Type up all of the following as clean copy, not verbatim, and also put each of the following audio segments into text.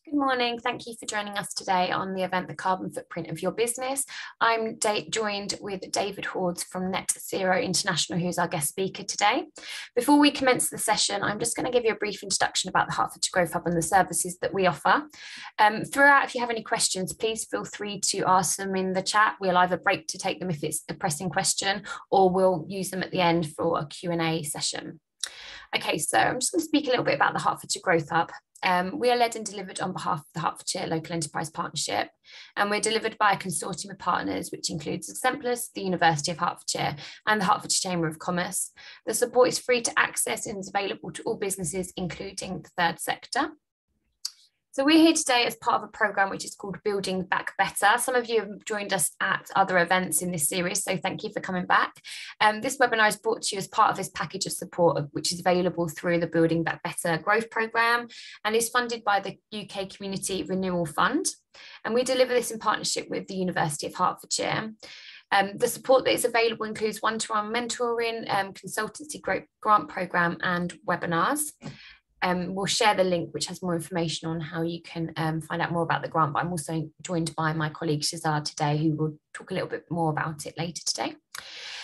Good morning. Thank you for joining us today on the event, The Carbon Footprint of Your Business. I'm joined with David Hawes from Net Zero International, who's our guest speaker today. Before we commence the session, I'm just going to give you a brief introduction about the Hertfordshire Growth Hub and the services that we offer. Throughout, if you have any questions, please feel free to ask them in the chat. We'll either break to take them if it's a pressing question, or we'll use them at the end for a Q&A session. Okay, so I'm just going to speak a little bit about the Hertfordshire Growth Hub. We are led and delivered on behalf of the Hertfordshire Local Enterprise Partnership, and we're delivered by a consortium of partners, which includes Exemplus, the University of Hertfordshire, and the Hertfordshire Chamber of Commerce. The support is free to access and is available to all businesses, including the third sector. So we're here today as part of a programme which is called Building Back Better. Some of you have joined us at other events in this series, so thank you for coming back. This webinar is brought to you as part of this package of support, which is available through the Building Back Better growth programme and is funded by the UK Community Renewal Fund. And we deliver this in partnership with the University of Hertfordshire. The support that is available includes one-to-one mentoring, consultancy grant programme and webinars. We'll share the link which has more information on how you can find out more about the grant, but I'm also joined by my colleague Shazad today, who will talk a little bit more about it later today.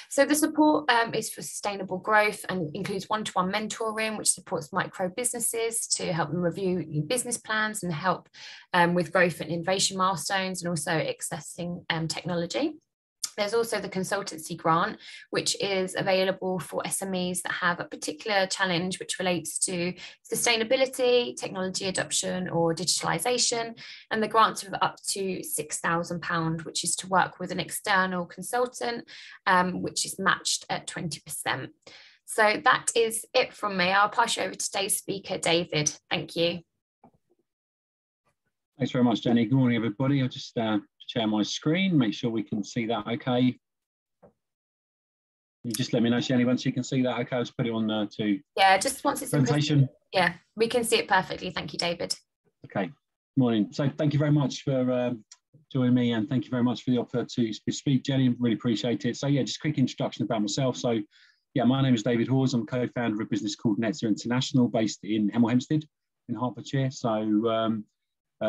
So the support is for sustainable growth and includes one-to-one mentoring, which supports micro businesses to help them review new business plans and help with growth and innovation milestones, and also accessing technology. There's also the consultancy grant, which is available for SMEs that have a particular challenge which relates to sustainability, technology adoption or digitalisation, and the grants of up to £6,000, which is to work with an external consultant, which is matched at 20%. So that is it from me. I'll pass you over to today's speaker, David. Thank you. Thanks very much, Jenny. Good morning, everybody. I'll just share my screen, make sure we can see that okay. You just let me know, Jenny, once you can see that okay. I'll just put it on to yeah, just once it's presentation. Yeah, we can see it perfectly. Thank you, David. Okay, morning. So thank you very much for joining me, and thank you very much for the offer to speak, Jenny. Really appreciate it. So yeah, just a quick introduction about myself. So yeah, my name is David Hawes. I'm co-founder of a business called Net Zero International, based in Hemel Hempstead in Hertfordshire. So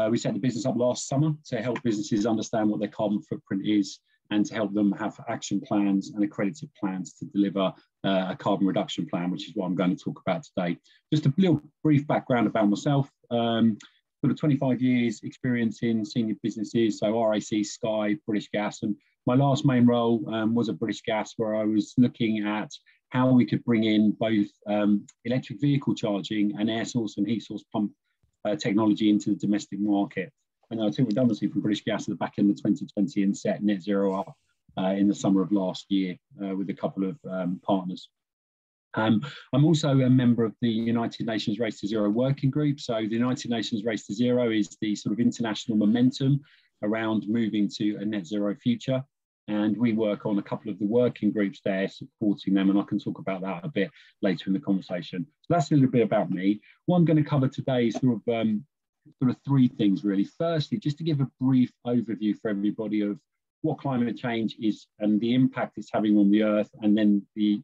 we set the business up last summer to help businesses understand what their carbon footprint is and to help them have action plans and accredited plans to deliver a carbon reduction plan, which is what I'm going to talk about today. Just a little brief background about myself. Sort of 25 years experience in senior businesses, so RAC, Sky, British Gas, and my last main role was at British Gas, where I was looking at how we could bring in both electric vehicle charging and air source and heat source pump technology into the domestic market. And I took redundancy from British Gas at the back end of 2020 and set Net Zero up in the summer of last year with a couple of partners. I'm also a member of the United Nations Race to Zero working group. So the United Nations Race to Zero is the sort of international momentum around moving to a net zero future. And we work on a couple of the working groups there, supporting them, and I can talk about that a bit later in the conversation. So that's a little bit about me. What I'm going to cover today is sort of three things, really. Firstly, just to give a brief overview for everybody of what climate change is and the impact it's having on the Earth, and then the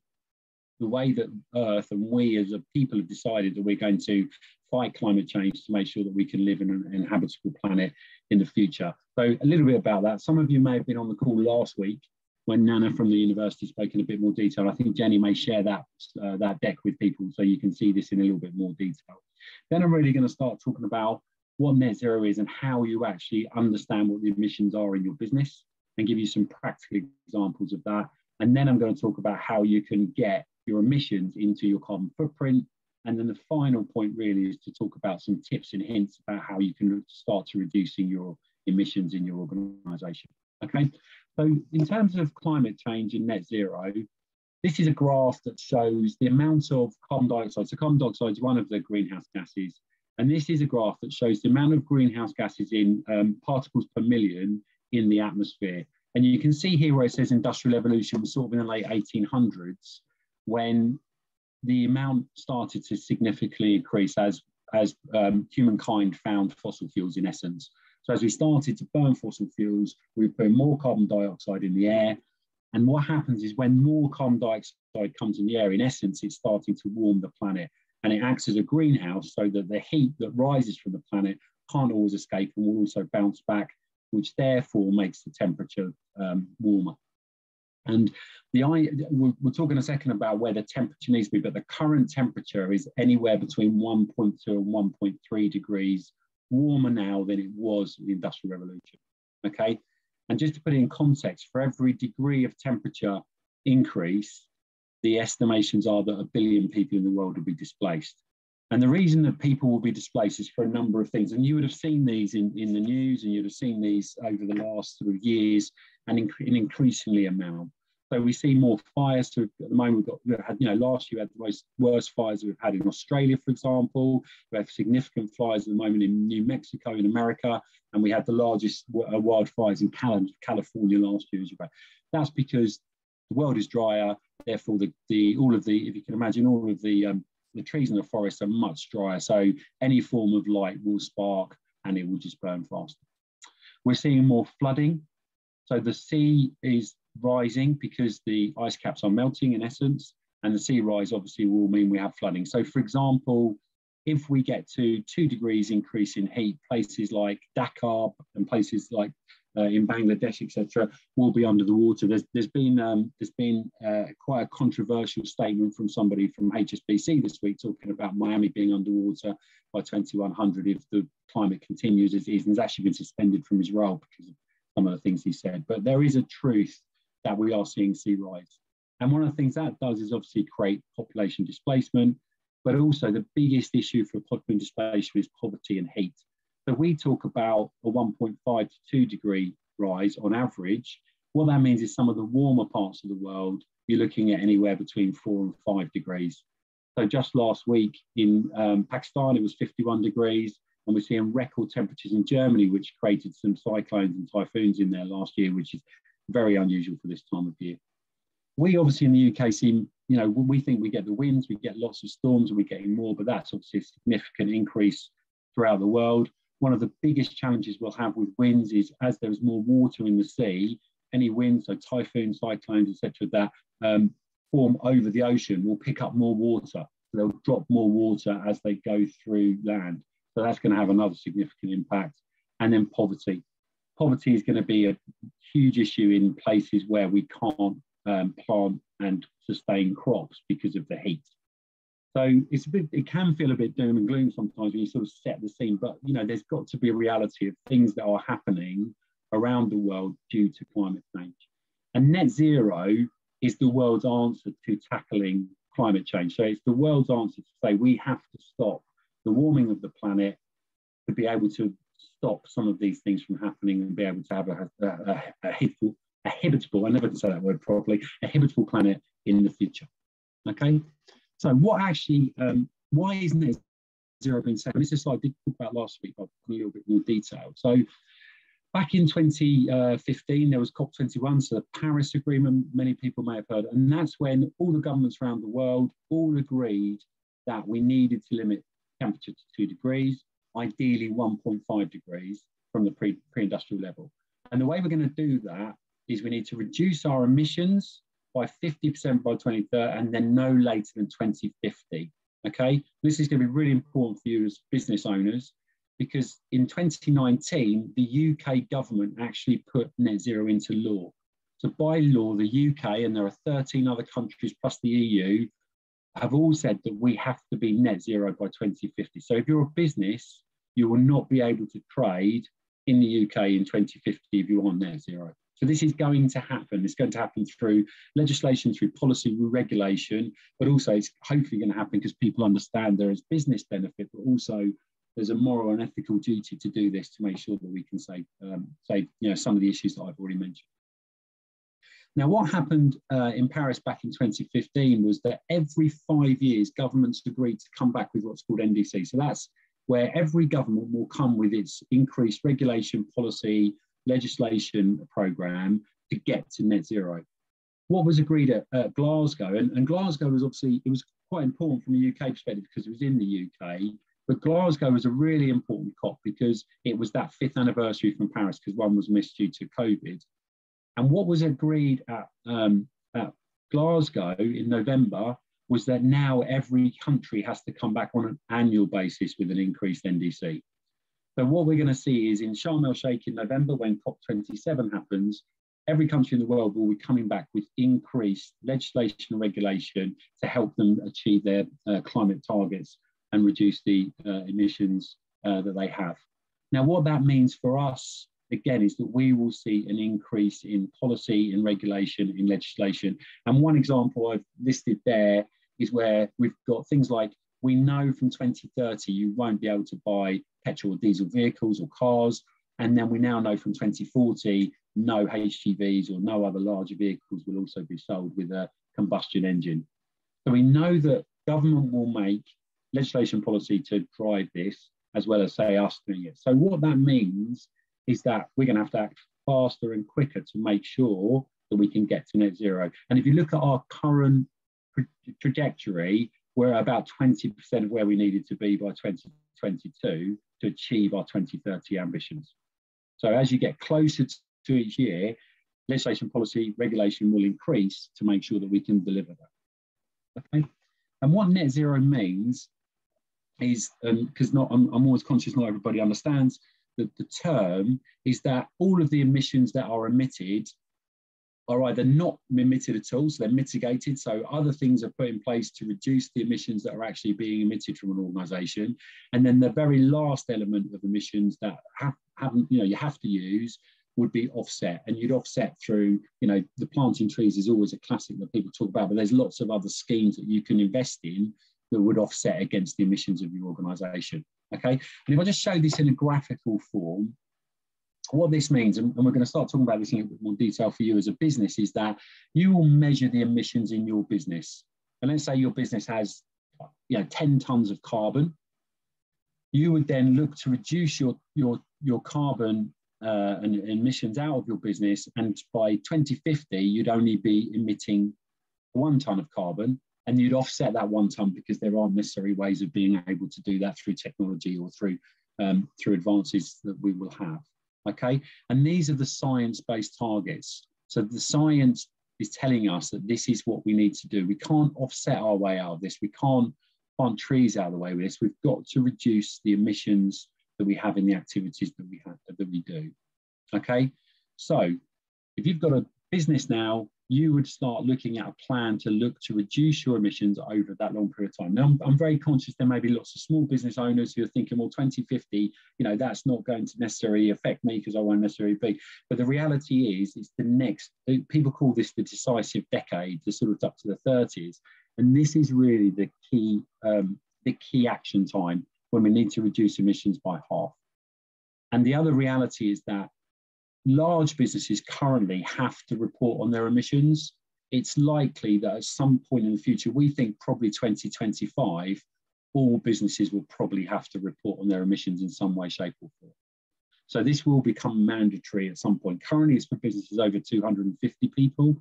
way that Earth and we as a people have decided that we're going to fight climate change to make sure that we can live in an inhabitable planet in the future. So a little bit about that. Some of you may have been on the call last week when Nana from the university spoke in a bit more detail. I think Jenny may share that deck with people so you can see this in a little bit more detail. Then I'm really going to start talking about what net zero is and how you actually understand what the emissions are in your business, and give you some practical examples of that. And then I'm going to talk about how you can get your emissions into your carbon footprint. And then the final point really is to talk about some tips and hints about how you can start to reducing your emissions in your organisation. Okay, so in terms of climate change and net zero, this is a graph that shows the amount of carbon dioxide. So carbon dioxide is one of the greenhouse gases. And this is a graph that shows the amount of greenhouse gases in particles per million in the atmosphere. And you can see here where it says industrial evolution was sort of in the late 1800s, when the amount started to significantly increase as humankind found fossil fuels, in essence. So as we started to burn fossil fuels, we put more carbon dioxide in the air. And what happens is when more carbon dioxide comes in the air, in essence, it's starting to warm the planet. And it acts as a greenhouse so that the heat that rises from the planet can't always escape and will also bounce back, which therefore makes the temperature warmer. And we'll talk in a second about where the temperature needs to be, but the current temperature is anywhere between 1.2 and 1.3 degrees warmer now than it was in the Industrial Revolution, okay? And just to put it in context, for every degree of temperature increase, the estimations are that 1 billion people in the world will be displaced. And the reason that people will be displaced is for a number of things. And you would have seen these in the news, and you'd have seen these over the last sort of years, and in increasingly amount. So we see more fires. So at the moment, last year we had the worst fires we've had in Australia, for example. We have significant fires at the moment in New Mexico, in America, and we had the largest wildfires in California last year as well. That's because the world is drier. Therefore, if you can imagine, all of the trees in the forest are much drier. So any form of light will spark, and it will just burn faster. We're seeing more flooding. So the sea is rising because the ice caps are melting in essence, and the sea rise obviously will mean we have flooding. So for example, if we get to 2 degrees increase in heat, places like Dakar and places like in Bangladesh, etc., will be under the water. There's been quite a controversial statement from somebody from HSBC this week talking about Miami being underwater by 2100 if the climate continues as it is, and has actually been suspended from his role because of some of the things he said. But there is a truth that we are seeing sea rise. And one of the things that does is obviously create population displacement, but also the biggest issue for population displacement is poverty and heat. So we talk about a 1.5 to 2 degree rise on average. What that means is some of the warmer parts of the world, you're looking at anywhere between 4 and 5 degrees. So just last week in Pakistan, it was 51 degrees. And we're seeing record temperatures in Germany, which created some cyclones and typhoons in there last year, which is very unusual for this time of year. We obviously in the UK see, we think we get the winds, we get lots of storms, and we're getting more, but that's obviously a significant increase throughout the world. One of the biggest challenges we'll have with winds is as there's more water in the sea, any winds, so typhoons, cyclones, etc., that form over the ocean will pick up more water. So they'll drop more water as they go through land. So that's going to have another significant impact. And then poverty. Poverty is going to be a huge issue in places where we can't plant and sustain crops because of the heat. So it can feel a bit doom and gloom sometimes when you sort of set the scene, but there's got to be a reality of things that are happening around the world due to climate change. And net zero is the world's answer to tackling climate change. So it's the world's answer to say we have to stop the warming of the planet to be able to stop some of these things from happening and be able to have a habitable, I never can say that word properly, a habitable planet in the future. Okay, so what actually, why isn't net zero being set? And this is what I did talk about last week, but in a little bit more detail. So back in 2015, there was COP21, so the Paris Agreement, many people may have heard, and that's when all the governments around the world all agreed that we needed to limit temperature to 2 degrees, ideally 1.5 degrees from the pre-industrial level. And the way we're going to do that is we need to reduce our emissions by 50% by 2030 and then no later than 2050. Okay, this is going to be really important for you as business owners because in 2019, the UK government actually put net zero into law. So by law, the UK, and there are 13 other countries plus the EU, have all said that we have to be net zero by 2050. So if you're a business, you will not be able to trade in the UK in 2050 if you want net zero. So this is going to happen. It's going to happen through legislation, through policy, through regulation, but also it's hopefully going to happen because people understand there is business benefit, but also there's a moral and ethical duty to do this to make sure that we can save some of the issues that I've already mentioned. Now, what happened in Paris back in 2015 was that every 5 years, governments agreed to come back with what's called NDC. So that's where every government will come with its increased regulation, policy, legislation program to get to net zero. What was agreed at Glasgow, and Glasgow was obviously, it was quite important from a UK perspective because it was in the UK, but Glasgow was a really important COP because it was that 5th anniversary from Paris because one was missed due to COVID. And what was agreed at Glasgow in November was that now every country has to come back on an annual basis with an increased NDC. So what we're going to see is in Sharm el-Sheikh in November, when COP27 happens, every country in the world will be coming back with increased legislation and regulation to help them achieve their climate targets and reduce the emissions that they have. Now, what that means for us, again, is that we will see an increase in policy, in regulation, in legislation. And one example I've listed there is where we've got things like, we know from 2030 you won't be able to buy petrol or diesel vehicles or cars. And then we now know from 2040, no HGVs or no other larger vehicles will also be sold with a combustion engine. So we know that government will make legislation policy to drive this, as well as, say, us doing it. So what that means is that we're going to have to act faster and quicker to make sure that we can get to net zero. And if you look at our current trajectory, we're about 20% of where we needed to be by 2022 to achieve our 2030 ambitions. So as you get closer to each year, legislation, policy, regulation will increase to make sure that we can deliver that. Okay. And what net zero means is, because I'm always conscious not everybody understands the term, is that all of the emissions that are emitted are either not emitted at all, so they're mitigated, so other things are put in place to reduce the emissions that are actually being emitted from an organisation, and then the very last element of emissions that you have to use would be offset, and you'd offset through, the planting trees is always a classic that people talk about, but there's lots of other schemes that you can invest in that would offset against the emissions of your organisation. Okay, and if I just show this in a graphical form, what this means, and we're going to start talking about this in a bit more detail for you as a business, is that you will measure the emissions in your business. And let's say your business has 10 tons of carbon. You would then look to reduce your carbon and emissions out of your business, and by 2050 you'd only be emitting 1 ton of carbon, and you'd offset that 1 ton because there aren't necessary ways of being able to do that through technology or through advances that we will have. Okay, and these are the science-based targets. So the science is telling us that this is what we need to do. We can't offset our way out of this. We can't plant trees out of the way with this. We've got to reduce the emissions that we have in the activities that we do. Okay, so if you've got a business now, you would start looking at a plan to look to reduce your emissions over that long period of time. Now, I'm very conscious there may be lots of small business owners who are thinking, well, 2050, that's not going to necessarily affect me because I won't necessarily be. But the reality is, it's the next, people call this the decisive decade, the sort of up to the 30s. And this is really the key action time when we need to reduce emissions by half. And the other reality is that large businesses currently have to report on their emissions. It's likely that at some point in the future, we think probably 2025, all businesses will probably have to report on their emissions in some way, shape or form. So this will become mandatory at some point. Currently, it's for businesses over 250 people.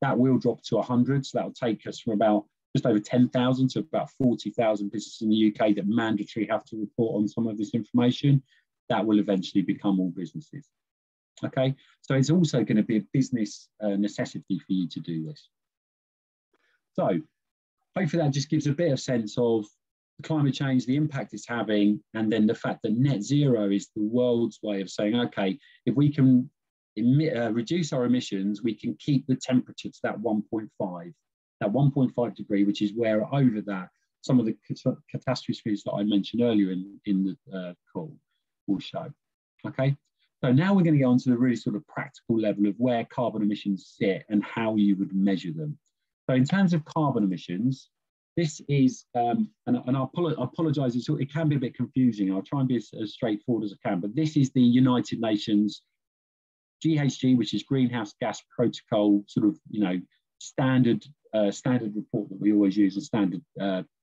That will drop to 100. So that will take us from about just over 10,000 to about 40,000 businesses in the UK that mandatory have to report on some of this information. That will eventually become all businesses. Okay, so it's also going to be a business necessity for you to do this. So hopefully that just gives a bit of sense of the climate change, the impact it's having, and then the fact that net zero is the world's way of saying, okay, if we can reduce our emissions, we can keep the temperature to that 1.5 degree, which is where over that, some of the catastrophes that I mentioned earlier in the call will show. Okay. So now we're going to go on to the really sort of practical level of where carbon emissions sit and how you would measure them. So in terms of carbon emissions, this is, and I apologise, it can be a bit confusing. I'll try and be as straightforward as I can, but this is the United Nations GHG, which is Greenhouse Gas Protocol, sort of, standard report that we always use, a standard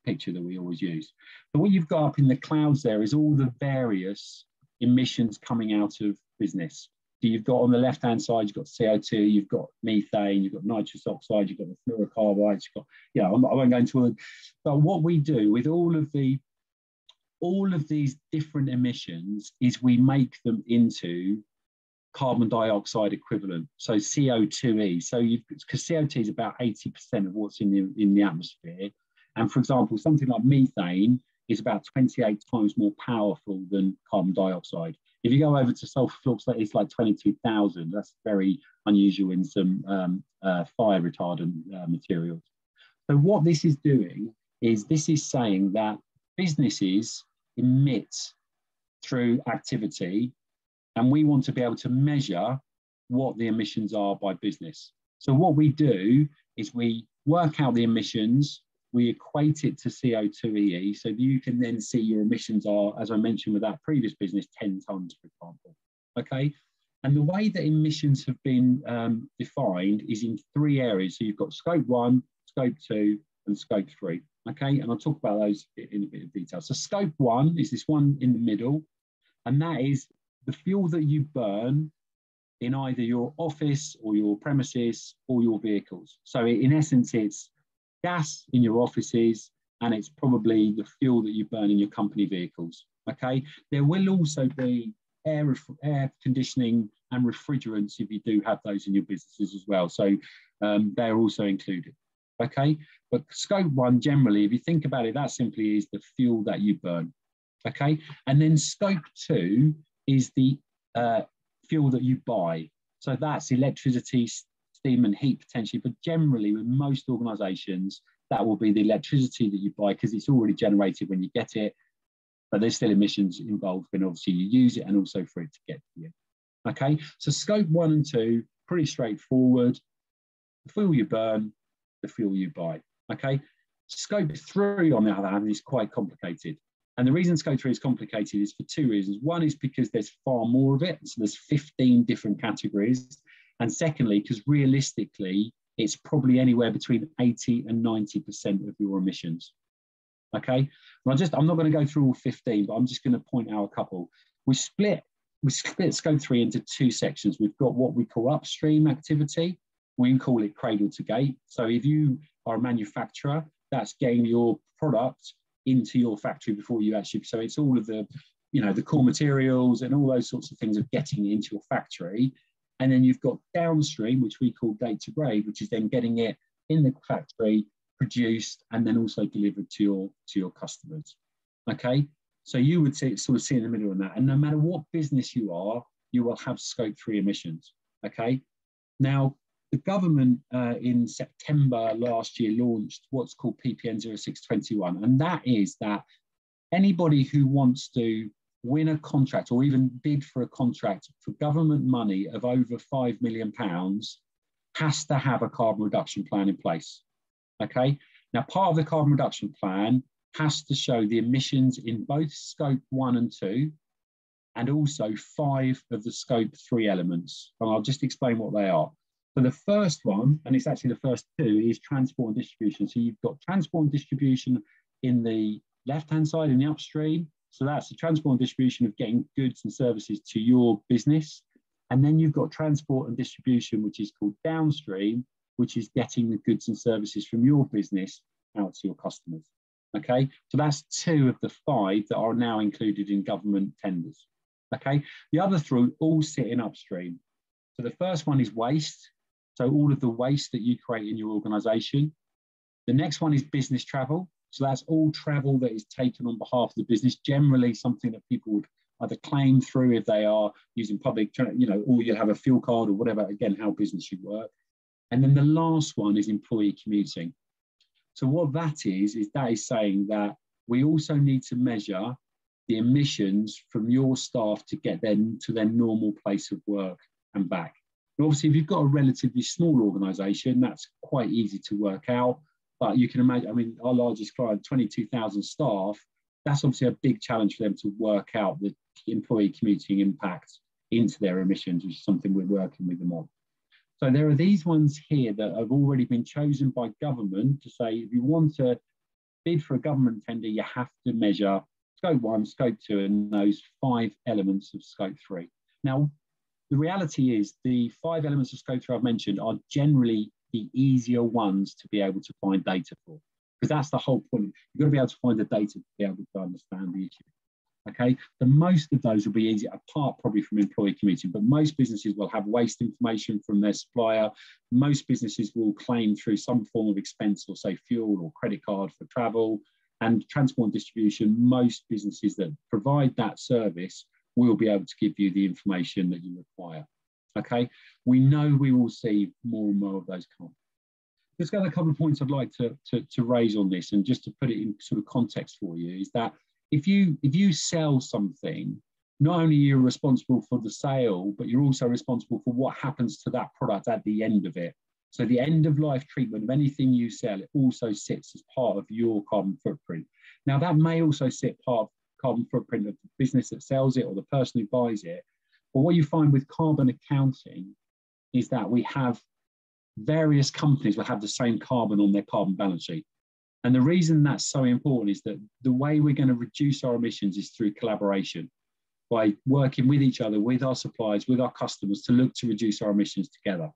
picture that we always use. But what you've got up in the clouds there is all the various emissions coming out of business. So you've got on the left-hand side, you've got CO2, you've got methane, you've got nitrous oxide, you've got the fluorocarbonates, you've got, I won't go into all of it. But what we do with all of these different emissions is we make them into carbon dioxide equivalent, so CO2e. So because CO2 is about 80% of what's in the atmosphere. And for example, something like methane is about 28 times more powerful than carbon dioxide. If you go over to sulfur flux, it's like 22,000. That's very unusual in some fire retardant materials. So what this is doing is this is saying that businesses emit through activity, and we want to be able to measure what the emissions are by business. So what we do is we work out the emissions, we equate it to CO2e, so you can then see your emissions are, as I mentioned with that previous business, 10 tons, for example. Okay, and the way that emissions have been defined is in 3 areas. So you've got scope 1, scope 2, and scope 3. Okay, and I'll talk about those in a bit of detail. So scope 1 is this one in the middle, and that is the fuel that you burn in either your office or your premises or your vehicles. So in essence, it's gas in your offices, and it's probably the fuel that you burn in your company vehicles. Okay, there will also be air conditioning and refrigerants if you do have those in your businesses as well. So they're also included. Okay, but scope 1 generally, if you think about it, that simply is the fuel that you burn. Okay, and then scope 2 is the fuel that you buy. So that's electricity, steam and heat potentially, but generally with most organisations, that will be the electricity that you buy because it's already generated when you get it, but there's still emissions involved when obviously you use it and also for it to get to you. Okay, so scope 1 and 2, pretty straightforward. The fuel you burn, the fuel you buy. Okay, scope 3 on the other hand is quite complicated. And the reason scope 3 is complicated is for 2 reasons. One is because there's far more of it. So there's 15 different categories. And secondly, because realistically, it's probably anywhere between 80 and 90% of your emissions. Okay. And I'm not going to go through all 15, but I'm just going to point out a couple. We split scope 3 into 2 sections. We've got what we call upstream activity. We can call it cradle to gate. So if you are a manufacturer, that's getting your product into your factory before you actually, so it's all of the, the core materials and all those sorts of things of getting it into your factory. And then you've got downstream, which we call gate to grade, which is then getting it in the factory, produced, and then also delivered to your customers. Okay, so you would sort of see in the middle of that. And no matter what business you are, you will have scope 3 emissions. Okay, now the government in September last year launched what's called PPN 0621, and that is that anybody who wants to win a contract or even bid for a contract for government money of over £5 million has to have a carbon reduction plan in place. Okay, now part of the carbon reduction plan has to show the emissions in both scope 1 and 2 and also 5 of the scope 3 elements. And I'll just explain what they are. So the first one, and it's actually the first 2, is transport and distribution. So you've got transport and distribution in the left-hand side in the upstream. So that's the transport and distribution of getting goods and services to your business. And then you've got transport and distribution, which is called downstream, which is getting the goods and services from your business out to your customers. Okay, so that's 2 of the 5 that are now included in government tenders. Okay, the other 3 all sit in upstream. So the first one is waste. So all of the waste that you create in your organisation. The next one is business travel. So that's all travel that is taken on behalf of the business, generally something that people would either claim through if they are using public, or you have a fuel card or whatever, again, how business should work. And then the last one is employee commuting. So what that is that is saying that we also need to measure the emissions from your staff to get them to their normal place of work and back. And obviously, if you've got a relatively small organisation, that's quite easy to work out. But you can imagine, I mean, our largest client, 22,000 staff, that's obviously a big challenge for them to work out the employee commuting impact into their emissions, which is something we're working with them on. So there are these ones here that have already been chosen by government to say, if you want to bid for a government tender, you have to measure scope 1, scope 2, and those 5 elements of scope 3. Now, the reality is the 5 elements of scope 3 I've mentioned are generally the easier ones to be able to find data for, because that's the whole point. You've got to be able to find the data to be able to understand the issue. Okay, the most of those will be easy, apart probably from employee commuting, but most businesses will have waste information from their supplier. Most businesses will claim through some form of expense or say fuel or credit card for travel. And transport and distribution, most businesses that provide that service will be able to give you the information that you require. Okay, we know we will see more and more of those carbon. There's got a couple of points I'd like to raise on this, and just to put it in sort of context for you, is that if you sell something, not only are you responsible for the sale, but you're also responsible for what happens to that product at the end of it. So the end of life treatment of anything you sell, it also sits as part of your carbon footprint. Now that may also sit part of carbon footprint of the business that sells it or the person who buys it. But what you find with carbon accounting is that we have various companies will have the same carbon on their carbon balance sheet. And the reason that's so important is that the way we're going to reduce our emissions is through collaboration, by working with each other, with our suppliers, with our customers to look to reduce our emissions together.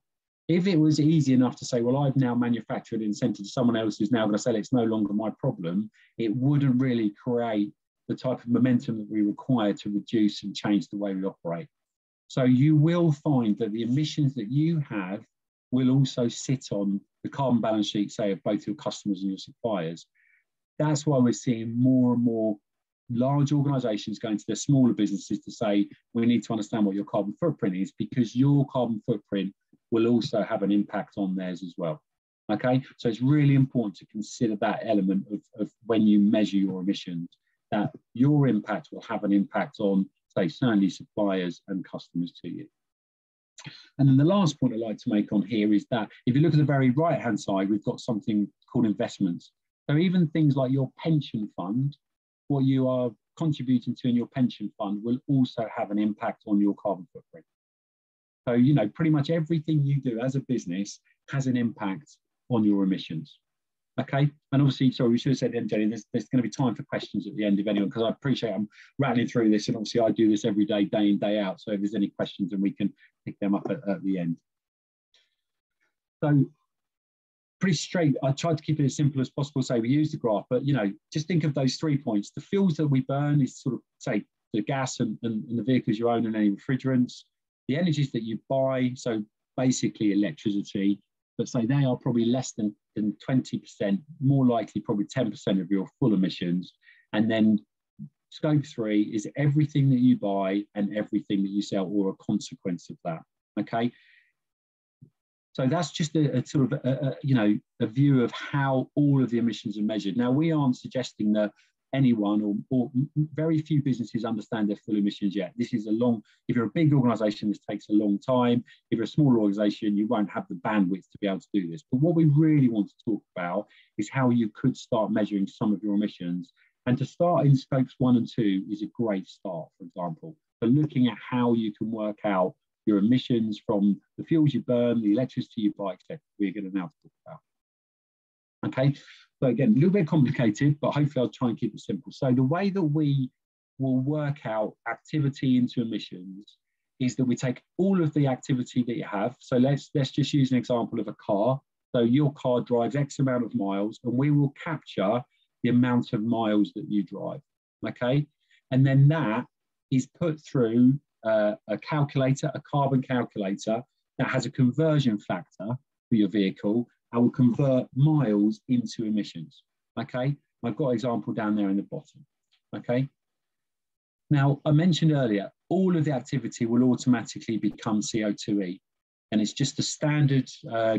If it was easy enough to say, well, I've now manufactured and sent it to someone else who's now going to sell it, it's no longer my problem, it wouldn't really create the type of momentum that we require to reduce and change the way we operate. So you will find that the emissions that you have will also sit on the carbon balance sheet, say, of both your customers and your suppliers. That's why we're seeing more and more large organisations going to their smaller businesses to say, we need to understand what your carbon footprint is, because your carbon footprint will also have an impact on theirs as well. Okay, so it's really important to consider that element of when you measure your emissions, that your impact will have an impact on, say, certainly suppliers and customers to you. And then the last point I'd like to make on here is that if you look at the very right-hand side, we've got something called investments. So even things like your pension fund, what you are contributing to in your pension fund will also have an impact on your carbon footprint. So, you know, pretty much everything you do as a business has an impact on your emissions. Okay, and obviously, sorry, we should have said then, Jenny, there's going to be time for questions at the end, if anyone, because I appreciate I'm rattling through this, and obviously I do this every day, day in, day out. So if there's any questions, then we can pick them up at the end. So pretty straight, I tried to keep it as simple as possible. Say we use the graph, but, you know, just think of those 3 points. The fuels that we burn is sort of, say, the gas and the vehicles you own and any refrigerants. The energies that you buy, so basically electricity, but say they are probably less than 20%, more likely probably 10% of your full emissions. And then scope 3 is everything that you buy and everything that you sell, or a consequence of that. Okay, so that's just a sort of a view of how all of the emissions are measured. Now, we aren't suggesting that anyone or very few businesses understand their full emissions yet. This is if you're a big organisation, this takes a long time. If you're a small organisation, you won't have the bandwidth to be able to do this. But what we really want to talk about is how you could start measuring some of your emissions. And to start in scopes 1 and 2 is a great start, for example, for looking at how you can work out your emissions from the fuels you burn, the electricity you buy, etc. We're going to now talk about. Okay, so again, a little bit complicated, but hopefully I'll try and keep it simple. So the way that we will work out activity into emissions is that we take all of the activity that you have. So let's just use an example of a car. So your car drives X amount of miles, and we will capture the amount of miles that you drive. Okay, and then that is put through a calculator, a carbon calculator that has a conversion factor for your vehicle. I will convert miles into emissions. Okay, I've got an example down there in the bottom. Okay, now I mentioned earlier, all of the activity will automatically become CO2e, and it's just the standard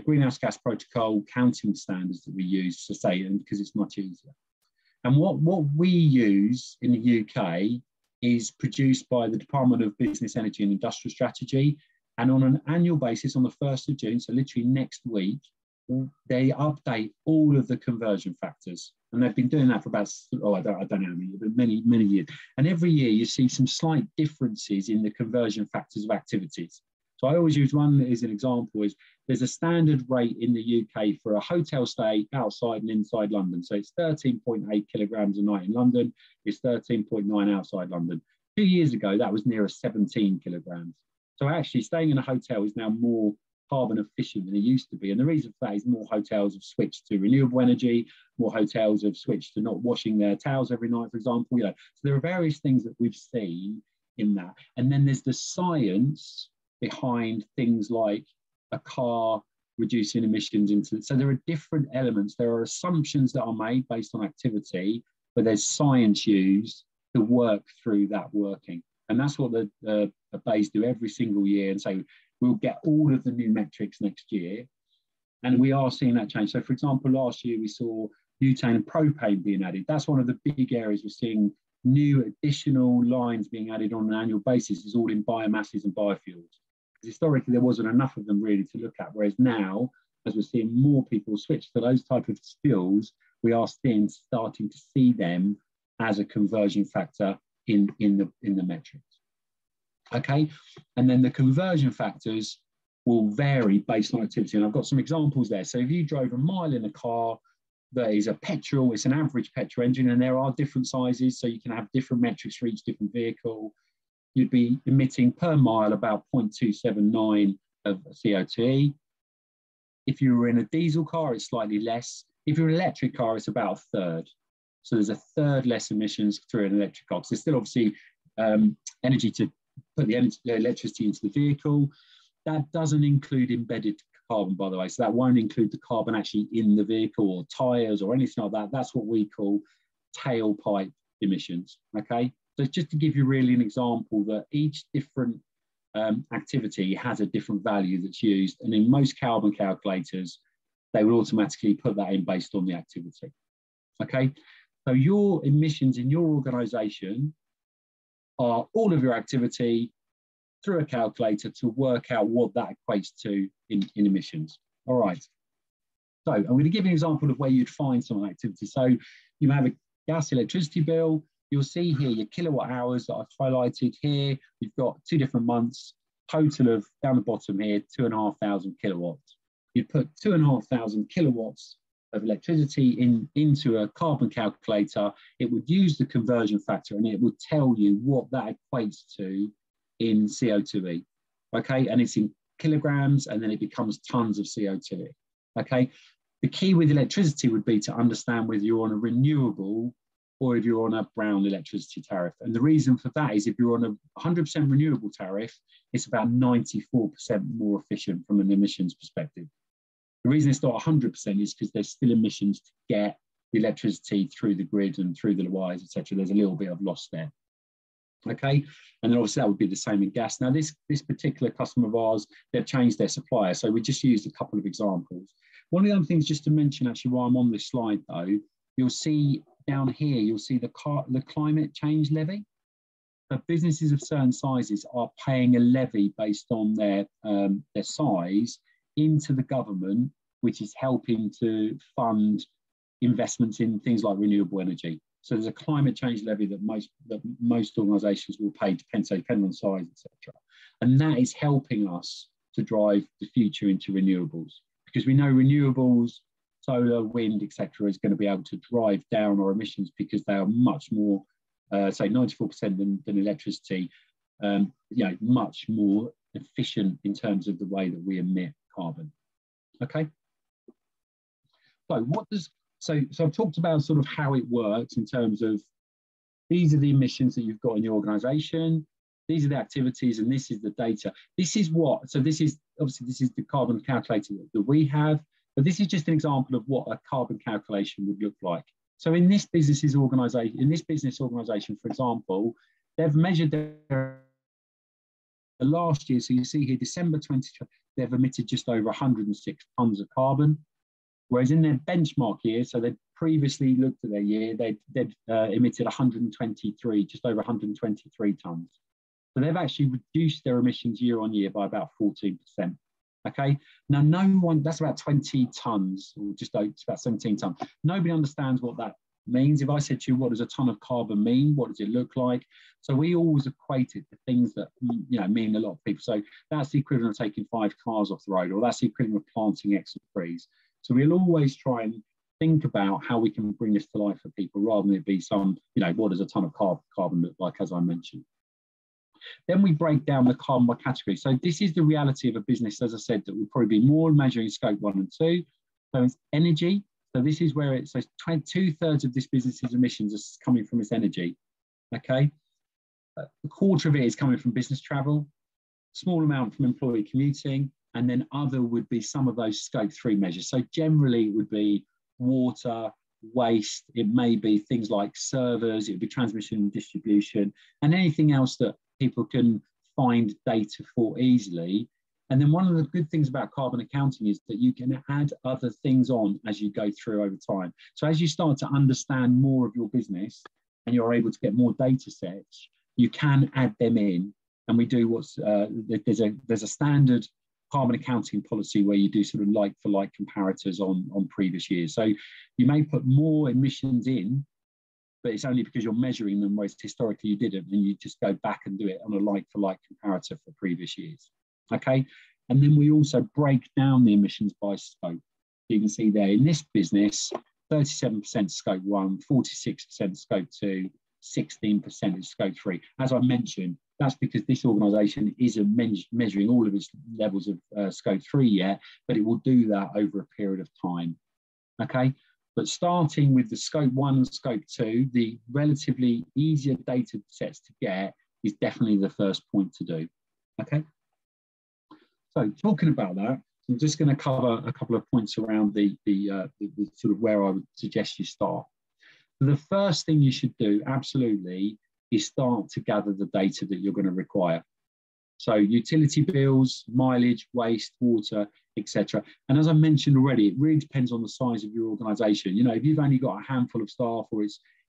greenhouse gas protocol counting standards that we use to say, and because it's much easier. And what we use in the UK is produced by the Department of Business, Energy and Industrial Strategy, and on an annual basis, on the 1st of June, so literally next week, they update all of the conversion factors, and they've been doing that for about, I don't know how many, but many years. And every year you see some slight differences in the conversion factors of activities. So I always use one as an example is there's a standard rate in the UK for a hotel stay outside and inside London. So it's 13.8 kilograms a night in London. It's 13.9 outside London. 2 years ago, that was nearer 17 kilograms. So actually staying in a hotel is now more carbon efficient than it used to be. And the reason for that is more hotels have switched to renewable energy, more hotels have switched to not washing their towels every night, for example. So there are various things that we've seen in that. And then there's the science behind things like a car reducing emissions into, so there are different elements. There are assumptions that are made based on activity, but there's science used to work through that working. And that's what the BEIS do every single year, and say we'll get all of the new metrics next year. And we are seeing that change. So for example, last year we saw butane and propane being added. That's one of the big areas we're seeing new additional lines being added on an annual basis, is all in biomasses and biofuels. Because historically there wasn't enough of them really to look at, whereas now, as we're seeing more people switch to those type of fuels, we are starting to see them as a conversion factor in the metrics. Okay, and then the conversion factors will vary based on activity. And I've got some examples there. So if you drove a mile in a car that is a petrol, it's an average petrol engine, and there are different sizes, so you can have different metrics for each different vehicle. You'd be emitting per mile about 0.279 of CO2. If you were in a diesel car, it's slightly less. If you're an electric car, it's about a third. So there's a third less emissions through an electric car. So there's still obviously energy to put the electricity into the vehicle. That doesn't include embedded carbon, by the way. So that won't include the carbon actually in the vehicle or tyres or anything like that. That's what we call tailpipe emissions, okay? So it's just to give you really an example that each different activity has a different value that's used. And in most carbon calculators, they will automatically put that in based on the activity, okay? So your emissions in your organisation are all of your activity through a calculator to work out what that equates to in emissions. All right. So I'm going to give you an example of where you'd find some activity. So you have a gas electricity bill. You'll see here your kilowatt hours that I've highlighted here. You've got 2 different months, total of, down the bottom here, 2,500 kilowatts. You'd put 2,500 kilowatts of electricity into a carbon calculator. It would use the conversion factor and it would tell you what that equates to in CO2e, okay? And it's in kilograms, and then it becomes tons of CO2e, okay? The key with electricity would be to understand whether you're on a renewable or if you're on a brown electricity tariff. And the reason for that is if you're on a 100% renewable tariff, it's about 94% more efficient from an emissions perspective. The reason it's not 100% is because there's still emissions to get the electricity through the grid and through the wires, etc. There's a little bit of loss there. Okay, and then obviously that would be the same in gas. Now this particular customer of ours, they've changed their supplier, so we just used a couple of examples. One of the other things just to mention actually while I'm on this slide though, you'll see down here, you'll see the climate change levy. So businesses of certain sizes are paying a levy based on their size into the government, which is helping to fund investments in things like renewable energy. So there's a climate change levy that most organisations will pay, depending on size, etc. And that is helping us to drive the future into renewables, because we know renewables, solar, wind, etc., is going to be able to drive down our emissions because they are much more, say 94% than electricity, much more efficient in terms of the way that we emit carbon. Okay. So what does So I've talked about sort of how it works in terms of these are the emissions that you've got in your organisation, these are the activities, and this is the data. This is the carbon calculator that we have, but this is just an example of what a carbon calculation would look like. So in this business organisation, for example, they've measured their last year. So you see here, December 2020, they've emitted just over 106 tonnes of carbon. Whereas in their benchmark year, so they'd previously looked at their year, they'd emitted 123, just over 123 tonnes. So they've actually reduced their emissions year on year by about 14%. Okay, now that's about 20 tonnes, or just it's about 17 tonnes. Nobody understands what that means. If I said to you, what does a tonne of carbon mean? What does it look like? So we always equate it to things that mean a lot of people. So that's the equivalent of taking 5 cars off the road, or that's the equivalent of planting X trees. So we'll always try and think about how we can bring this to life for people, rather than it be some, what does a tonne of carbon look like, as I mentioned. Then we break down the carbon by category. So this is the reality of a business, as I said, that will probably be more measuring scope 1 and 2. So it's energy. So this is where it's 2/3 of this business's emissions are coming from its energy. Okay. A quarter of it is coming from business travel, small amount from employee commuting, and then other would be some of those scope 3 measures. So generally it would be water, waste, it may be things like servers, it would be transmission and distribution, and anything else that people can find data for easily. And then one of the good things about carbon accounting is that you can add other things on as you go through over time. So as you start to understand more of your business and you're able to get more data sets, you can add them in. And we do there's a standard carbon accounting policy where you do sort of like for like comparators on previous years. So you may put more emissions in, but it's only because you're measuring them, whereas historically you didn't, and you just go back and do it on a like for like comparator for previous years. Okay, and then we also break down the emissions by scope. You can see there in this business, 37% scope 1, 46% scope 2, 16% is scope 3. As I mentioned, that's because this organisation isn't measuring all of its levels of scope 3 yet, but it will do that over a period of time. Okay, but starting with the scope 1 and scope 2, the relatively easier data sets to get is definitely the first point to do. Okay. So talking about that, I'm just going to cover a couple of points around the sort of where I would suggest you start. The first thing you should do, absolutely, is start to gather the data that you're going to require. So utility bills, mileage, waste, water, etc. And as I mentioned already, it really depends on the size of your organisation. You know, if you've only got a handful of staff, or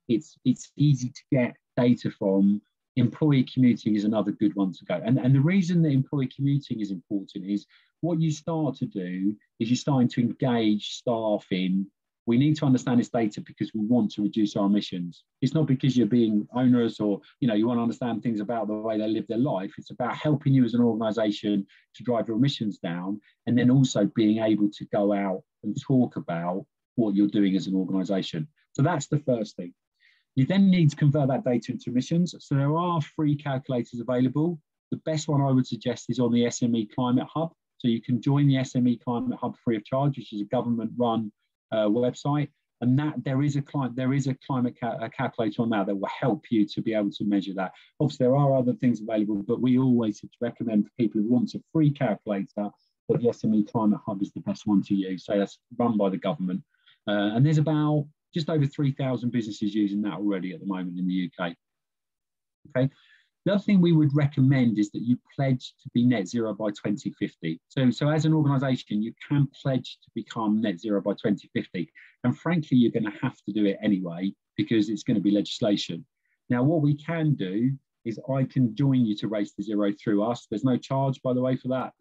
it's easy to get data from, employee commuting is another good one to go. And the reason that employee commuting is important is what you start to do is you're starting to engage staff in, we need to understand this data because we want to reduce our emissions. It's not because you're being onerous or, you know, you want to understand things about the way they live their life. It's about helping you as an organisation to drive your emissions down, and then also being able to go out and talk about what you're doing as an organisation. So that's the first thing. You then need to convert that data into emissions. So there are free calculators available. The best one I would suggest is on the SME Climate Hub. So you can join the SME Climate Hub free of charge, which is a government-run website, and that there is a climate calculator on that will help you to be able to measure that. Obviously, there are other things available, but we always recommend for people who want a free calculator that the SME Climate Hub is the best one to use. So that's run by the government, and there's about just over 3,000 businesses using that already at the moment in the UK. Okay. The other thing we would recommend is that you pledge to be net zero by 2050. So as an organisation, you can pledge to become net zero by 2050. And frankly, you're going to have to do it anyway, because it's going to be legislation. Now, what we can do is I can join you to Race to Zero through us. There's no charge, by the way, for that.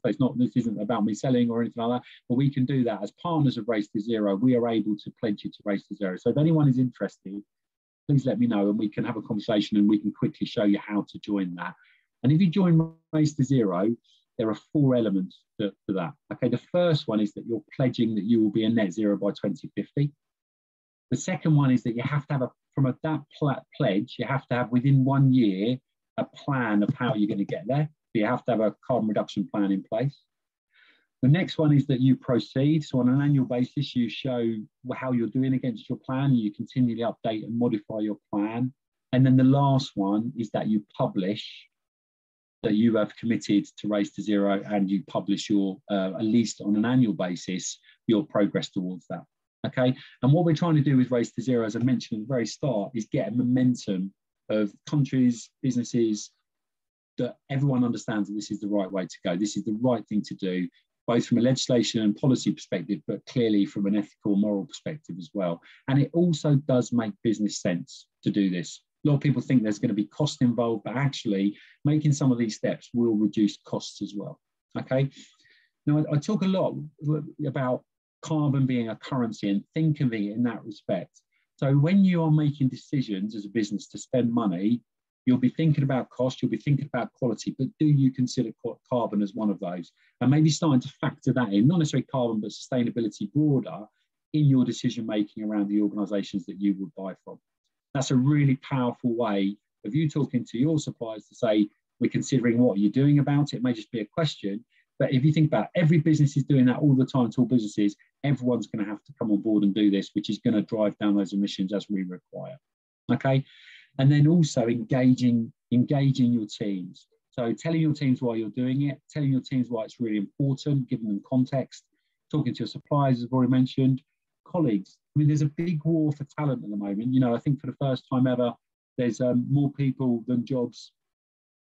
This isn't about me selling or anything like that, but we can do that. As partners of Race to Zero, we are able to pledge you to Race to Zero. So if anyone is interested, please let me know and we can have a conversation and we can quickly show you how to join that. And if you join Race to Zero, there are 4 elements to that. Okay, the first one is that you're pledging that you will be a net zero by 2050. The second one is that you have to have that pledge, you have to have within 1 year a plan of how you're going to get there. You have to have a carbon reduction plan in place. The next one is that you proceed. So on an annual basis, you show how you're doing against your plan. You continually update and modify your plan. And then the last one is that you publish that you have committed to Race to Zero, and you publish your, at least on an annual basis, your progress towards that. Okay. And what we're trying to do with Race to Zero, as I mentioned at the very start, is get a momentum of countries, businesses, that everyone understands that this is the right way to go. This is the right thing to do, both from a legislation and policy perspective, but clearly from an ethical, moral perspective as well. And it also does make business sense to do this. A lot of people think there's going to be cost involved, but actually making some of these steps will reduce costs as well. Okay. Now, I talk a lot about carbon being a currency and think of it in that respect. So when you are making decisions as a business to spend money, you'll be thinking about cost, you'll be thinking about quality, but do you consider carbon as one of those? And maybe starting to factor that in, not necessarily carbon, but sustainability broader in your decision making around the organisations that you would buy from. That's a really powerful way of you talking to your suppliers to say, we're considering what you're doing about it. It may just be a question, but if you think about every business is doing that all the time to all businesses, everyone's going to have to come on board and do this, which is going to drive down those emissions as we require. Okay. And then also engaging your teams. So telling your teams why you're doing it, telling your teams why it's really important, giving them context, talking to your suppliers, as I've already mentioned, colleagues. I mean, there's a big war for talent at the moment. You know, I think for the first time ever, there's more people than jobs,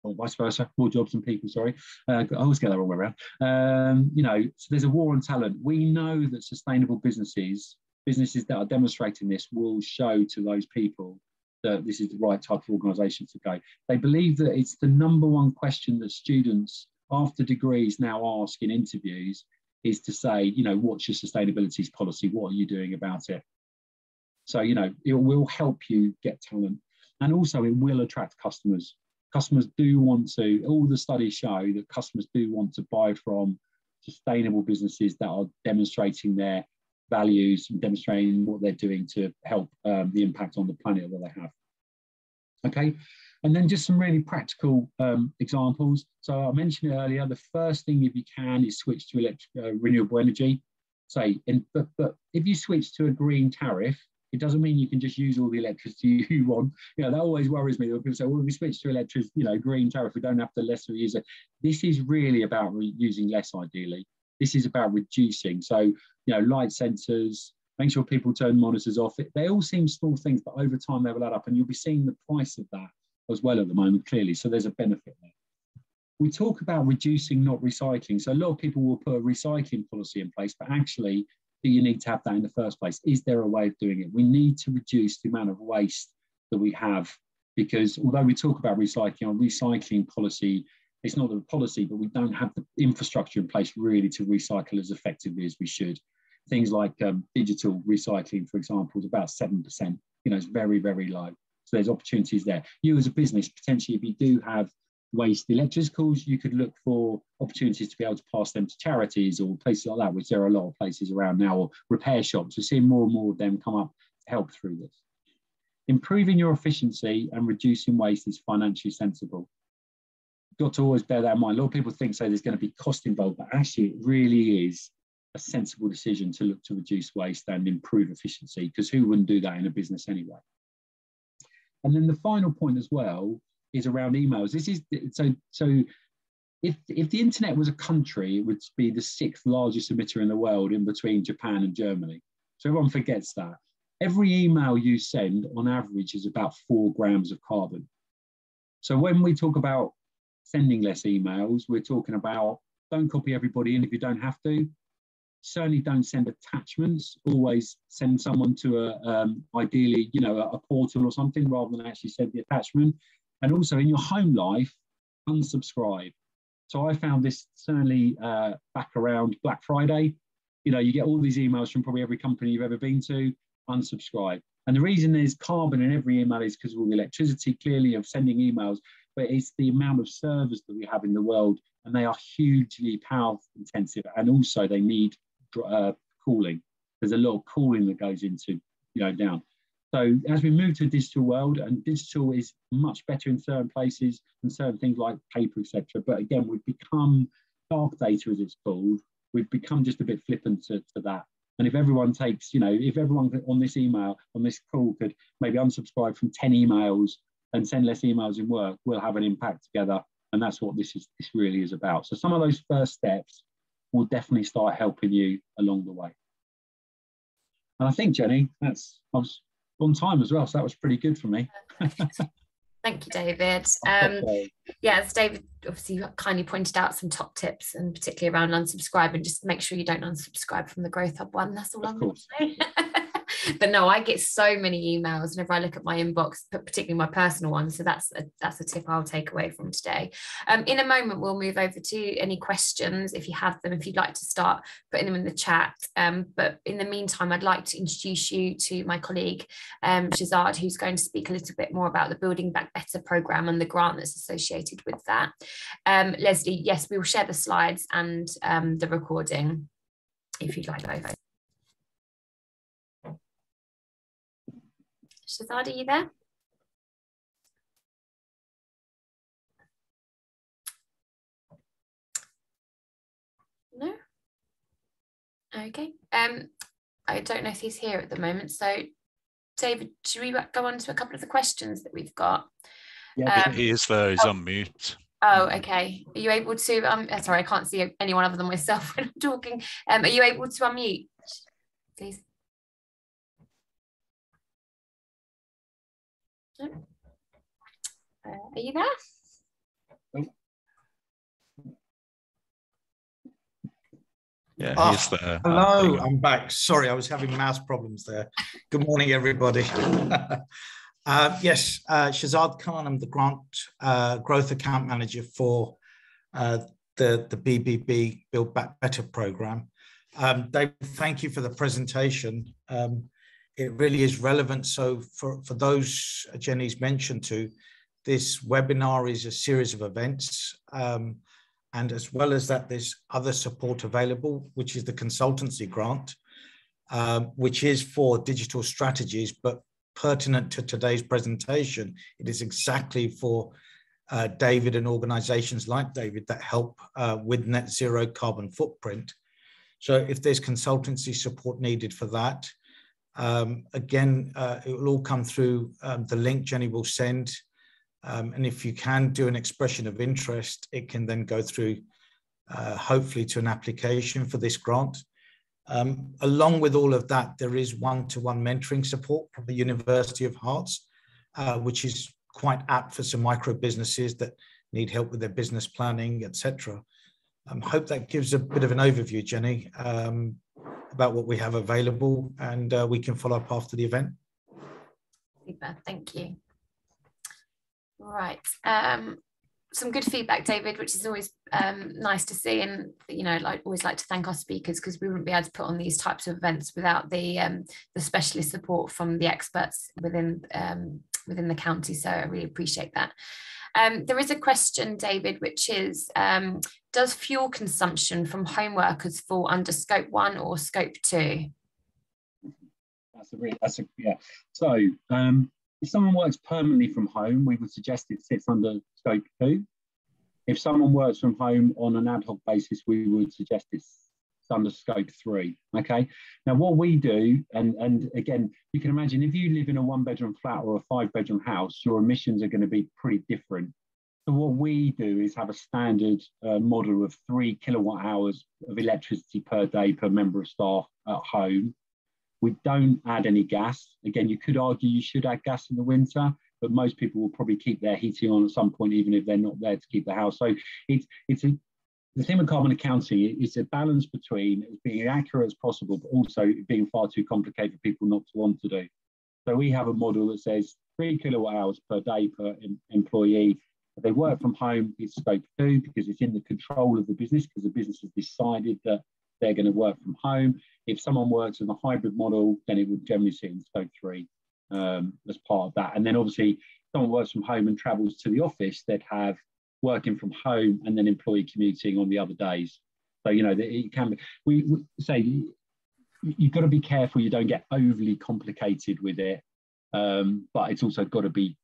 or vice versa, more jobs than people, sorry. I always get that wrong way around. You know, so there's a war on talent. We know that sustainable businesses that are demonstrating this will show to those people that this is the right type of organisation to go. They believe that it's the #1 question that students after degrees now ask in interviews is to say, you know, what's your sustainability policy? What are you doing about it? So, you know, it will help you get talent, and also it will attract customers. Customers do want to, all the studies show that customers do want to buy from sustainable businesses that are demonstrating their values and demonstrating what they're doing to help the impact on the planet that they have. Okay, and then just some really practical examples. So I mentioned it earlier, the first thing, if you can, is switch to renewable energy. But if you switch to a green tariff, it doesn't mean you can just use all the electricity you want. You know, that always worries me. People say, well, if we switch to electricity, you know, green tariff, we don't have to lesser use it. This is really about using less, ideally. This is about reducing. So, you know, light sensors, make sure people turn monitors off. They all seem small things, but over time they will add up, and you'll be seeing the price of that as well at the moment, clearly. So there's a benefit there. We talk about reducing, not recycling. So a lot of people will put a recycling policy in place, but actually, do you need to have that in the first place? Is there a way of doing it? We need to reduce the amount of waste that we have, because although we talk about recycling, our recycling policy, it's not a policy, but we don't have the infrastructure in place really to recycle as effectively as we should. Things like digital recycling, for example, is about 7%. You know, it's very, very low. So there's opportunities there. You as a business, potentially, if you do have waste electricals, you could look for opportunities to be able to pass them to charities or places like that, which there are a lot of places around now, or repair shops. We're seeing more and more of them come up to help through this. Improving your efficiency and reducing waste is financially sensible. You've got to always bear that in mind. A lot of people think, say, there's going to be cost involved, but actually it really is a sensible decision to look to reduce waste and improve efficiency, because who wouldn't do that in a business anyway? And then the final point as well is around emails. This is so if the internet was a country, it would be the 6th largest emitter in the world, in between Japan and Germany. So everyone forgets that. Every email you send on average is about 4 grams of carbon. So when we talk about sending less emails, we're talking about don't copy everybody in if you don't have to. Certainly don't send attachments. Always send someone to ideally, you know, a portal or something, rather than actually send the attachment. And also in your home life, unsubscribe. So I found this certainly back around Black Friday. You know, you get all these emails from probably every company you've ever been to, unsubscribe. And the reason there's carbon in every email is because of all the electricity, clearly, of sending emails, but it's the amount of servers that we have in the world, and they are hugely power intensive, and also they need cooling. There's a lot of cooling that goes into, you know, down. So as we move to a digital world, and digital is much better in certain places and certain things like paper, etc. But again, we've become dark data, as it's called. We've become just a bit flippant to that. And if everyone takes, you know, if everyone on this email, on this call, could maybe unsubscribe from 10 emails and send less emails in work, we'll have an impact together. And that's what this really is about. So some of those first steps will definitely start helping you along the way. And I think, Jenny, I was on time as well, so that was pretty good for me. Thank you, David. Yeah, as David obviously kindly pointed out, some top tips, and particularly around unsubscribing. Just make sure you don't unsubscribe from the Growth Hub one. That's all I'm going to say. But no, I get so many emails whenever I look at my inbox, but particularly my personal ones. So that's a tip I'll take away from today. In a moment, we'll move over to any questions if you have them, if you'd like to start putting them in the chat. But in the meantime, I'd like to introduce you to my colleague, Shazad, who's going to speak a little bit more about the Building Back Better programme and the grant that's associated with that. Leslie, yes, we will share the slides and the recording if you'd like over. Shazad, are you there? No? Okay. I don't know if he's here at the moment. So, David, should we go on to a couple of the questions that we've got? Yeah, he is there. He's on mute. Oh, okay. Are you able to, sorry, I can't see anyone other than myself when I'm talking. Are you able to unmute, please? Are you there? Yeah, he's there. Hello, I'm back. Sorry, I was having mouse problems there. Good morning, everybody. Yes, Shazad Khan, I'm the growth account manager for the BBB Build Back Better program. David, thank you for the presentation. It really is relevant. So for those Jenny's mentioned to, this webinar is a series of events. And as well as that, there's other support available, which is the consultancy grant, which is for digital strategies, but pertinent to today's presentation, it is exactly for David and organizations like David that help with net zero carbon footprint. So if there's consultancy support needed for that, again, it will all come through the link Jenny will send. And if you can do an expression of interest, it can then go through, hopefully, to an application for this grant. Along with all of that, there is one-to-one mentoring support from the University of Hearts, which is quite apt for some micro businesses that need help with their business planning, etc. Hope that gives a bit of an overview, Jenny, about what we have available, and we can follow up after the event. Super, thank you. Right, some good feedback, David, which is always nice to see, and I always like to thank our speakers, because we wouldn't be able to put on these types of events without the specialist support from the experts within the county. So I really appreciate that. There is a question, David, which is, does fuel consumption from home workers fall under scope 1 or scope 2? Yeah. So if someone works permanently from home, we would suggest it sits under scope 2. If someone works from home on an ad hoc basis, we would suggest it's under scope 3. Okay. Now, what we do, and again, you can imagine if you live in a 1-bedroom flat or a 5-bedroom house, your emissions are going to be pretty different. So what we do is have a standard model of 3 kilowatt hours of electricity per day per member of staff at home. We don't add any gas. Again, you could argue you should add gas in the winter, but most people will probably keep their heating on at some point, even if they're not there to keep the house. So the thing with carbon accounting is a balance between being accurate as possible, but also being far too complicated for people not to want to do. So we have a model that says 3 kilowatt hours per day per employee. If they work from home, it's scope 2, because it's in the control of the business, because the business has decided that they're going to work from home. If someone works in a hybrid model, then it would generally sit in scope 3 as part of that. And then obviously, if someone works from home and travels to the office, they'd have working from home and then employee commuting on the other days. So, it can be, we say you've got to be careful you don't get overly complicated with it. But it's also got to be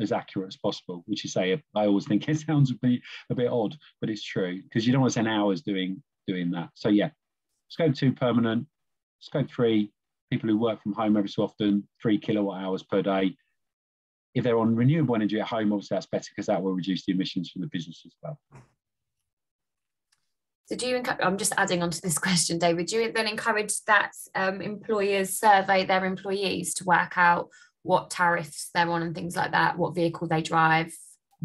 as accurate as possible, which is I always think it sounds a bit odd, but it's true, because you don't want to spend hours doing that. So yeah, scope 2 permanent, scope 3 people who work from home every so often, 3 kilowatt hours per day. If they're on renewable energy at home, obviously that's better, because that will reduce the emissions from the business as well. So I'm just adding on to this question, David, do you then encourage that employers survey their employees to work out what tariffs they're on and things like that, what vehicle they drive?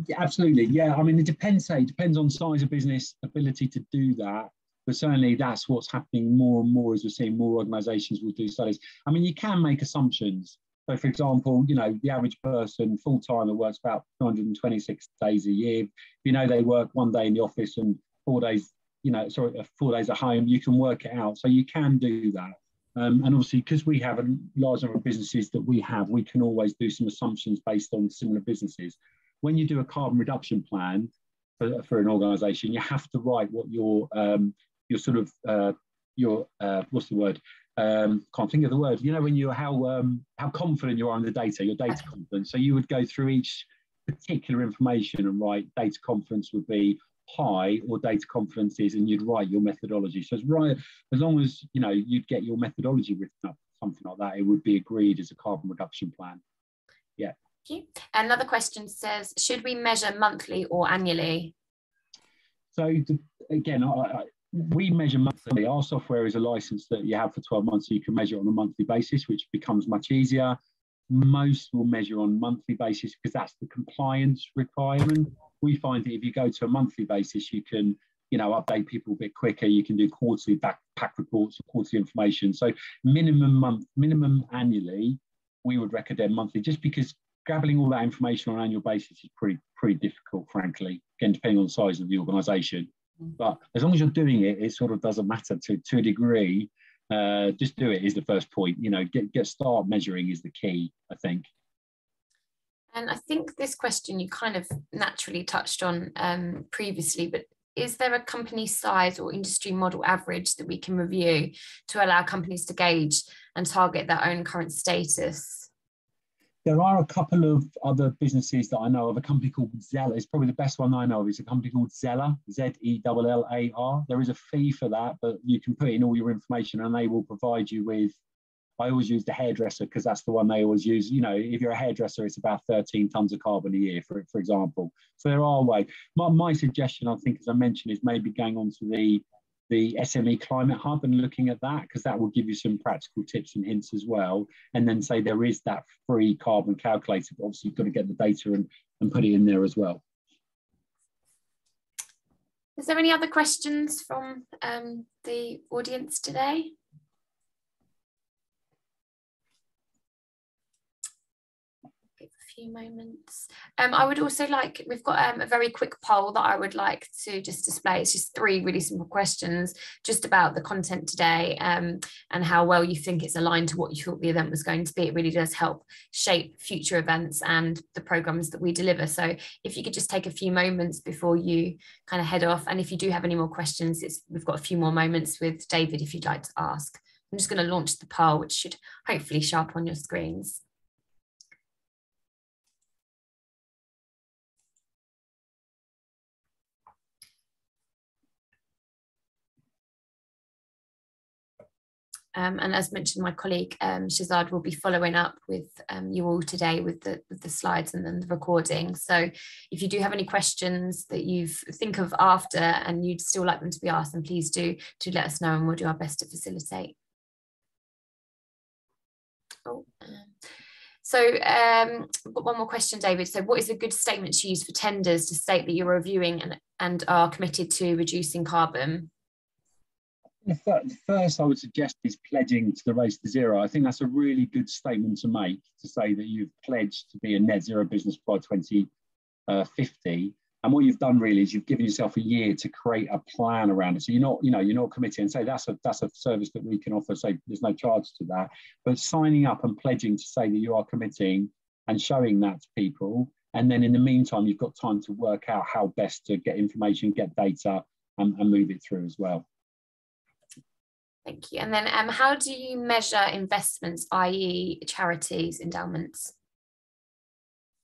Yeah, absolutely. Yeah, I mean, it depends on size of business, ability to do that. But certainly that's what's happening more and more, as we're seeing more organisations will do studies. I mean, you can make assumptions. So, for example, the average person full-time that works about 226 days a year, they work 1 day in the office and 4 days, 4 days at home, you can work it out. So you can do that. And obviously, because we have a large number of businesses that we can always do some assumptions based on similar businesses. When you do a carbon reduction plan for an organisation, you have to write what your what's the word? Can't think of the word. When you how confident you are in the data, your data confidence. So you would go through each particular information and write data confidence would be high or data confidence is, and you'd write your methodology. So it's right, as long as you'd get your methodology written up, something like that, it would be agreed as a carbon reduction plan. Yeah. Thank you. Another question says, should we measure monthly or annually? So again, we measure monthly. Our software is a license that you have for 12 months, so you can measure it on a monthly basis, which becomes much easier. most will measure on a monthly basis because that's the compliance requirement. We find that if you go to a monthly basis, you can, you know, update people a bit quicker. You can do quarterly pack reports or quarterly information. So minimum annually, we would recommend monthly, just because gathering all that information on an annual basis is pretty difficult, frankly, again, depending on the size of the organisation. But as long as you're doing it, it sort of doesn't matter to a degree. Just do it is the first point. You know, start measuring is the key, I think. And I think this question you kind of naturally touched on previously, but is there a company size or industry model average that we can review to allow companies to gauge and target their own current status? There are a couple of other businesses that I know of. A company called Zeller. It's probably the best one I know of. It's a company called Zeller, Zellar. There is a fee for that, but you can put in all your information and they will provide you with, I always use the hairdresser because that's the one they always use. You know, if you're a hairdresser, it's about 13 tons of carbon a year, for example. So there are ways. My suggestion, I think, as I mentioned, is maybe going on to the SME Climate Hub and looking at that, because that will give you some practical tips and hints as well. And then say there is that free carbon calculator, but obviously you've got to get the data and put it in there as well. Is there any other questions from the audience today? Few moments. I would also like, we've got a very quick poll that I would like to just display. It's just 3 really simple questions just about the content today and how well you think it's aligned to what you thought the event was going to be. It really does help shape future events and the programs that we deliver. So if you could just take a few moments before you kind of head off, and if you do have any more questions, we've got a few more moments with David if you'd like to ask. I'm just going to launch the poll, which should hopefully show up on your screens. And as mentioned, my colleague Shazad will be following up with you all today with the slides and then the recording. So if you do have any questions that you think of after and you'd still like them to be asked, then please do let us know and we'll do our best to facilitate. So I've got one more question, David. So what is a good statement to use for tenders to state that you're reviewing and are committed to reducing carbon? The first I would suggest is pledging to the race to zero. I think that's a really good statement to make, to say that you've pledged to be a net zero business by 2050. And what you've done really is you've given yourself a year to create a plan around it. So you're not committing and say that's a service that we can offer. Say there's no charge to that, but signing up and pledging to say that you are committing and showing that to people. And then in the meantime, you've got time to work out how best to get information, get data, and move it through as well. Thank you. And then how do you measure investments, i.e. charities, endowments?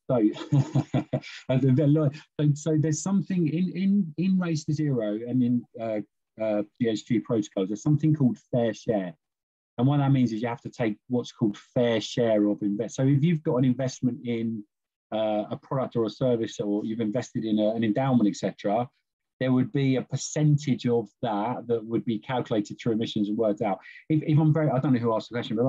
So, so there's something in Race to Zero and in ESG protocols, there's something called fair share. And what that means is you have to take what's called fair share of invest. So if you've got an investment in a product or a service, or you've invested in an endowment, etc., there would be a percentage of that would be calculated through emissions and worked out. If I'm very, I don't know who asked the question, but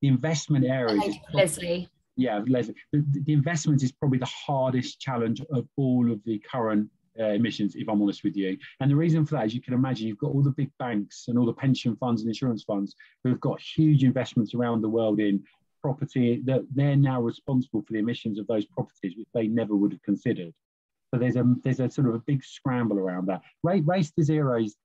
the investment area. Leslie. Yeah, Leslie. The investment is probably the hardest challenge of all of the current emissions, if I'm honest with you. And the reason for that is you can imagine you've got all the big banks and all the pension funds and insurance funds who have got huge investments around the world in property, that they're now responsible for the emissions of those properties, which they never would have considered. So there's a sort of a big scramble around that. Race to Zero is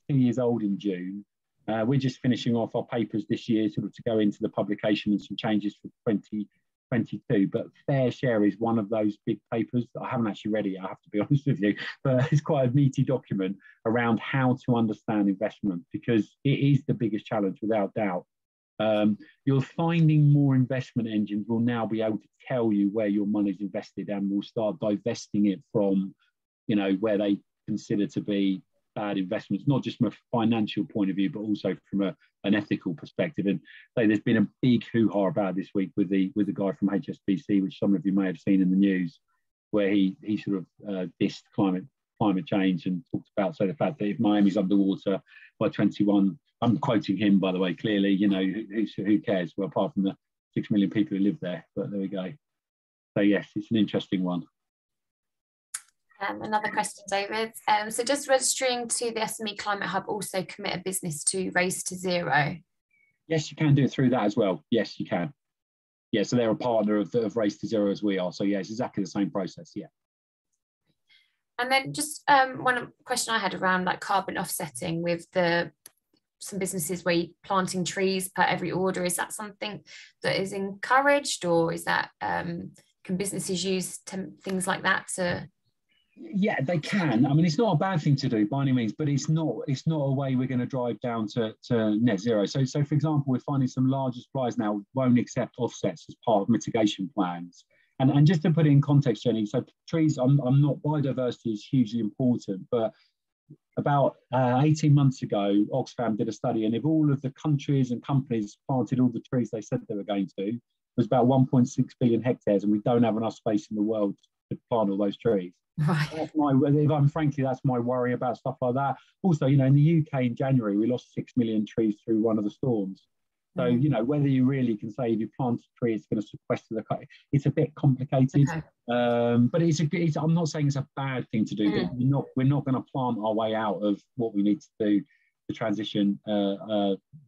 2 years old in June. We're just finishing off our papers this year, sort of to go into the publication and some changes for 2022. But Fair Share is one of those big papers. I haven't actually read it, I have to be honest with you, but it's quite a meaty document around how to understand investment, because it is the biggest challenge without doubt. You're finding more investment engines will now be able to tell you where your money's invested and will start divesting it from, where they consider to be bad investments, not just from a financial point of view, but also from an ethical perspective. And so there's been a big hoo-ha about this week with the guy from HSBC, which some of you may have seen in the news, where he sort of dissed climate change and talked about the fact that if Miami's underwater by 21, I'm quoting him, by the way, clearly, who cares? Well, apart from the 6 million people who live there, but there we go. So yes, it's an interesting one. Another question, David. So does registering to the SME Climate Hub also commit a business to Race to Zero? Yes, you can do it through that as well. Yes, you can. Yeah, so they're a partner of Race to Zero as we are. So yeah, it's exactly the same process, yeah. And then just one question I had around like carbon offsetting with some businesses where you're planting trees per every order. Is that something that is encouraged, or is that, can businesses use things like that to? Yeah, they can. I mean, it's not a bad thing to do by any means, but it's not a way we're going to drive down to net zero. So for example, we're finding some larger suppliers now won't accept offsets as part of mitigation plans. And just to put it in context, Jenny, so trees, I'm not, biodiversity is hugely important, but about 18 months ago, Oxfam did a study, and if all of the countries and companies planted all the trees they said they were going to, it was about 1.6 billion hectares, and we don't have enough space in the world to plant all those trees. Right. If I'm frankly, that's my worry about stuff like that. Also, you know, in the UK in January, we lost 6 million trees through one of the storms. So, you know, whether you really can say if you plant a tree, it's going to sequester the carbon, it's a bit complicated. Okay. But I'm not saying it's a bad thing to do, but we're not going to plant our way out of what we need to do to transition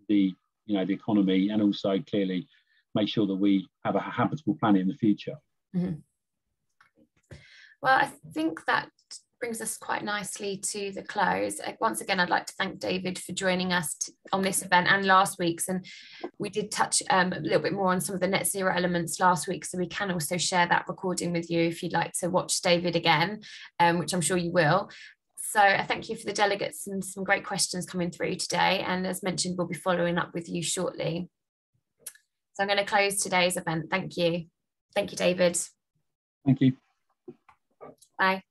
the economy, and also clearly make sure that we have a habitable planet in the future. Mm-hmm. Well, I think that brings us quite nicely to the close. Once again, I'd like to thank David for joining us on this event and last week's. And we did touch a little bit more on some of the net zero elements last week, so we can also share that recording with you if you'd like to watch David again, which I'm sure you will. So I thank you for the delegates and some great questions coming through today. And as mentioned, we'll be following up with you shortly. So I'm going to close today's event. Thank you. Thank you, David. Thank you. Bye.